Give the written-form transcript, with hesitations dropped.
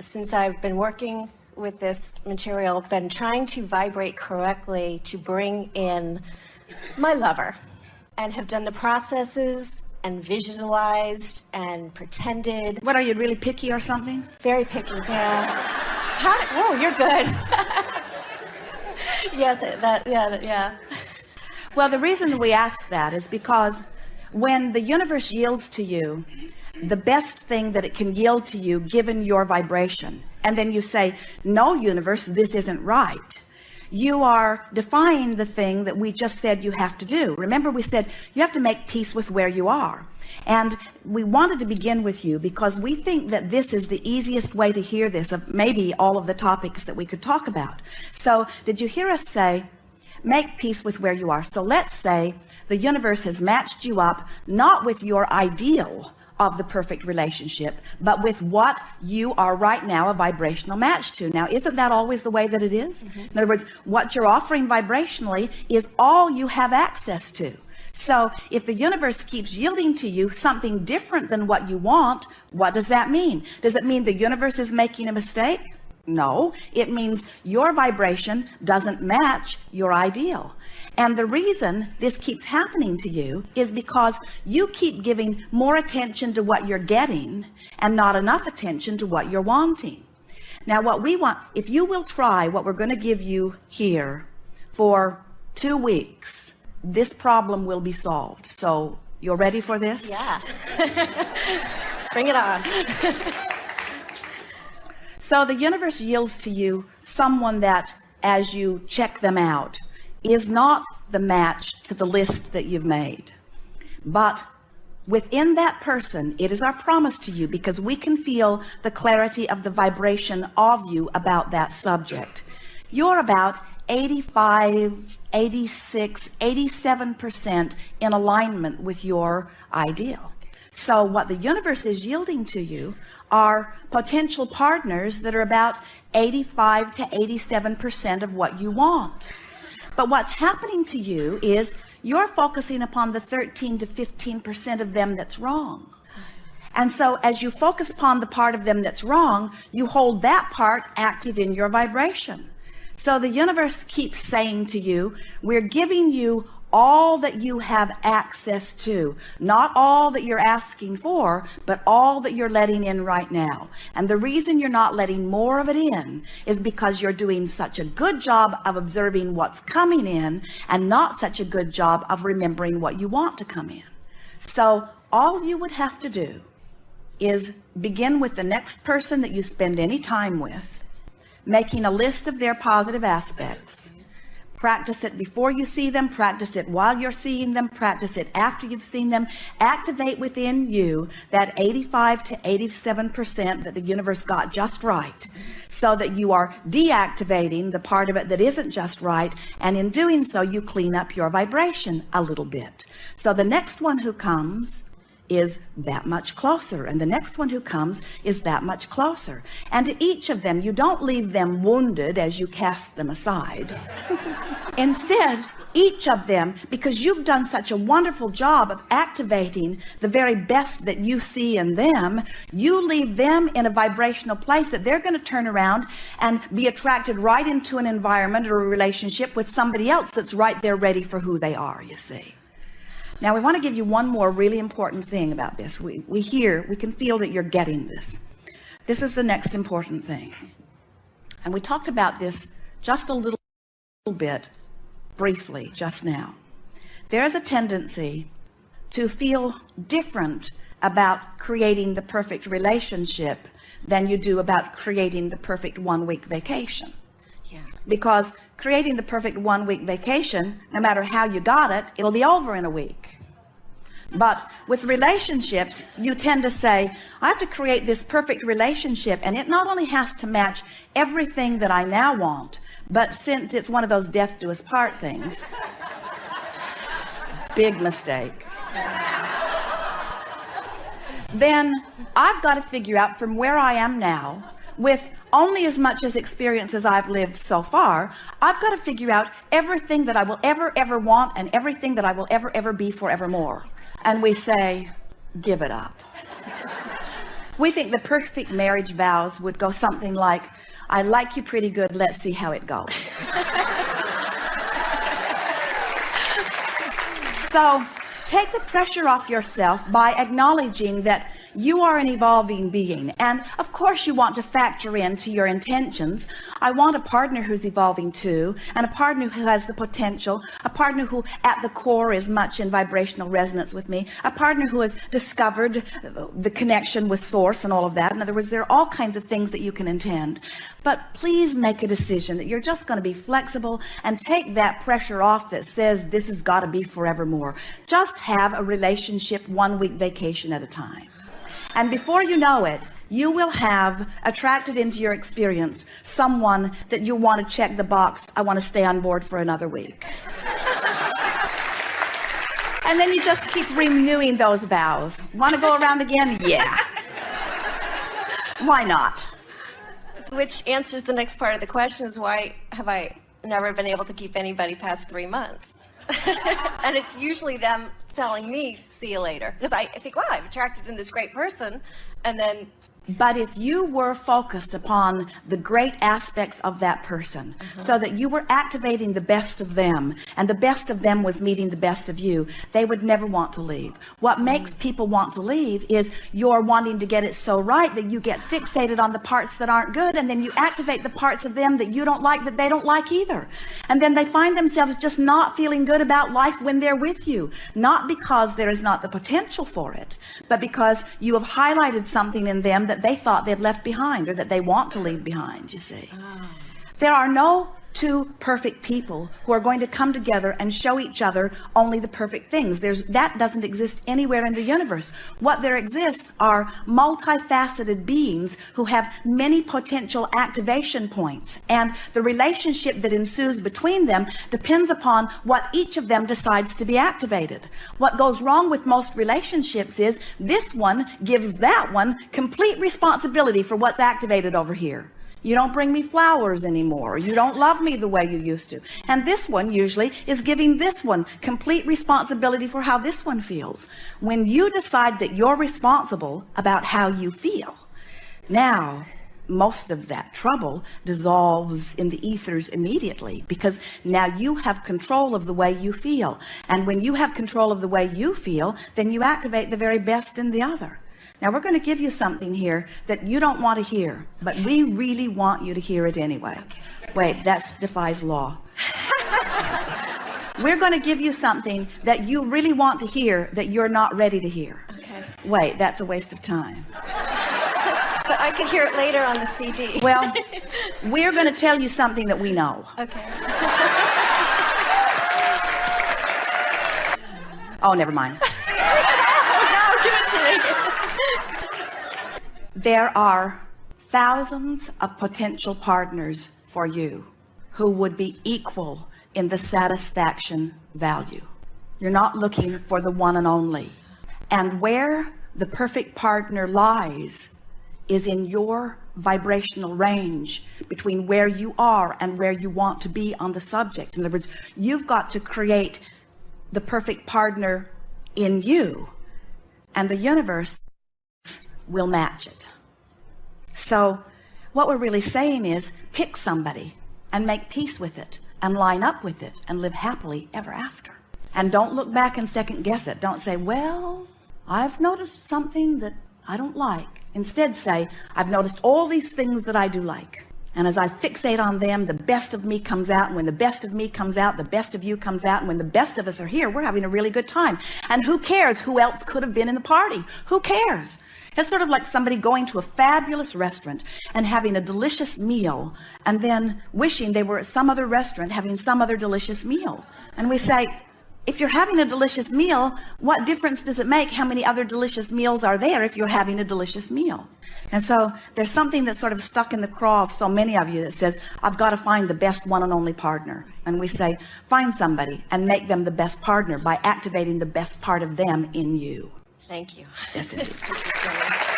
since I've been working with this material, been trying to vibrate correctly to bring in my lover, and have done the processes and visualized and pretended. What, are you really picky or something? Very picky, yeah. Oh, you're good. Yes, yeah. Well, the reason we ask that is because when the universe yields to you the best thing that it can yield to you given your vibration, and then you say, no, universe, this isn't right, you are defying the thing that we just said you have to do. Remember, we said you have to make peace with where you are. And we wanted to begin with you because we think that this is the easiest way to hear this of maybe all of the topics that we could talk about. So did you hear us say, make peace with where you are? So let's say the universe has matched you up, not with your ideal of the perfect relationship, but with what you are right now a vibrational match to. Now, isn't that always the way that it is? In other words, what you're offering vibrationally is all you have access to. So if the universe keeps yielding to you something different than what you want, what does that mean? Does it mean the universe is making a mistake? No, it means your vibration doesn't match your ideal. And the reason this keeps happening to you is because you keep giving more attention to what you're getting and not enough attention to what you're wanting. Now, what we want, if you will try what we're going to give you here for 2 weeks, this problem will be solved. So you're ready for this? Yeah. Bring it on. So the universe yields to you someone that, as you check them out, is not the match to the list that you've made. But within that person, it is our promise to you, because we can feel the clarity of the vibration of you about that subject. You're about 85, 86, 87% in alignment with your ideal. So what the universe is yielding to you are potential partners that are about 85 to 87% of what you want. But what's happening to you is you're focusing upon the 13 to 15% of them that's wrong. And so as you focus upon the part of them that's wrong, you hold that part active in your vibration. So the universe keeps saying to you, we're giving you all that you have access to, not all that you're asking for, but all that you're letting in right now. And the reason you're not letting more of it in is because you're doing such a good job of observing what's coming in and not such a good job of remembering what you want to come in. So all you would have to do is begin with the next person that you spend any time with, making a list of their positive aspects. Practice it before you see them, practice it while you're seeing them, practice it after you've seen them. Activate within you that 85 to 87% that the universe got just right, so that you are deactivating the part of it that isn't just right, and in doing so you clean up your vibration a little bit. So the next one who comes is that much closer, and the next one who comes is that much closer. And to each of them, you don't leave them wounded as you cast them aside. Instead, each of them, because you've done such a wonderful job of activating the very best that you see in them, you leave them in a vibrational place that they're going to turn around and be attracted right into an environment or a relationship with somebody else that's right there ready for who they are, you see. Now, we want to give you one more really important thing about this. We can feel that you're getting this. This is the next important thing. And we talked about this just a little bit briefly just now. There is a tendency to feel different about creating the perfect relationship than you do about creating the perfect 1-week vacation. Yeah. Because creating the perfect 1-week vacation, no matter how you got it, it'll be over in a week. But with relationships, you tend to say, I have to create this perfect relationship, and it not only has to match everything that I now want, but since it's one of those death do us part things, big mistake, then I've got to figure out from where I am now, with only as much as experience as I've lived so far, I've got to figure out everything that I will ever want and everything that I will ever be forevermore. And we say, give it up. We think the perfect marriage vows would go something like, I like you pretty good, let's see how it goes. So take the pressure off yourself by acknowledging that you are an evolving being. And of course you want to factor into your intentions, I want a partner who's evolving too, and a partner who has the potential, a partner who at the core is much in vibrational resonance with me, a partner who has discovered the connection with source and all of that. In other words, there are all kinds of things that you can intend. But please make a decision that you're just going to be flexible and take that pressure off that says this has got to be forevermore. Just have a relationship 1 week vacation at a time. And before you know it, you will have attracted into your experience someone that you want to check the box, I want to stay on board for another week. And then you just keep renewing those vows. Want to go around again? Yeah. Why not? Which answers the next part of the question is, why have I never been able to keep anybody past 3 months? And it's usually them telling me, see you later. Because I think, wow, I've attracted in this great person. And then... But if you were focused upon the great aspects of that person, so that you were activating the best of them, and the best of them was meeting the best of you, they would never want to leave. What makes people want to leave is you're wanting to get it so right that you get fixated on the parts that aren't good, and then you activate the parts of them that you don't like, that they don't like either. And then they find themselves just not feeling good about life when they're with you. Not because there is not the potential for it, but because you have highlighted something in them that they thought they'd left behind, or that they want to leave behind, you see. There are no two perfect people who are going to come together and show each other only the perfect things. That doesn't exist anywhere in the universe. What there exists are multifaceted beings who have many potential activation points, and the relationship that ensues between them depends upon what each of them decides to be activated. What goes wrong with most relationships is this one gives that one complete responsibility for what's activated over here. You don't bring me flowers anymore. You don't love me the way you used to. And this one usually is giving this one complete responsibility for how this one feels. When you decide that you're responsible about how you feel, now most of that trouble dissolves in the ethers immediately, because now you have control of the way you feel. And when you have control of the way you feel, then you activate the very best in the other. Now we're going to give you something here that you don't want to hear, but we really want you to hear it anyway. Wait, that defies law. We're going to give you something that you really want to hear that you're not ready to hear. Okay. Wait, that's a waste of time. But I could hear it later on the CD. Well, we're going to tell you something that we know. Okay. Oh, never mind. No, give it to me. There are thousands of potential partners for you who would be equal in the satisfaction value. You're not looking for the one and only. And where the perfect partner lies is in your vibrational range between where you are and where you want to be on the subject. In other words, you've got to create the perfect partner in you, and the universe will match it. So what we're really saying is, pick somebody and make peace with it and line up with it and live happily ever after. And don't look back and second guess it. Don't say, well, I've noticed something that I don't like. Instead say, I've noticed all these things that I do like. And as I fixate on them, the best of me comes out. And when the best of me comes out, the best of you comes out. And when the best of us are here, we're having a really good time. And who cares who else could have been in the party? Who cares? It's sort of like somebody going to a fabulous restaurant and having a delicious meal and then wishing they were at some other restaurant having some other delicious meal. And we say, if you're having a delicious meal, what difference does it make how many other delicious meals are there if you're having a delicious meal? And so there's something that's sort of stuck in the craw of so many of you that says, I've got to find the best one and only partner. And we say, find somebody and make them the best partner by activating the best part of them in you. Thank you. Yes, indeed. Thank you so much.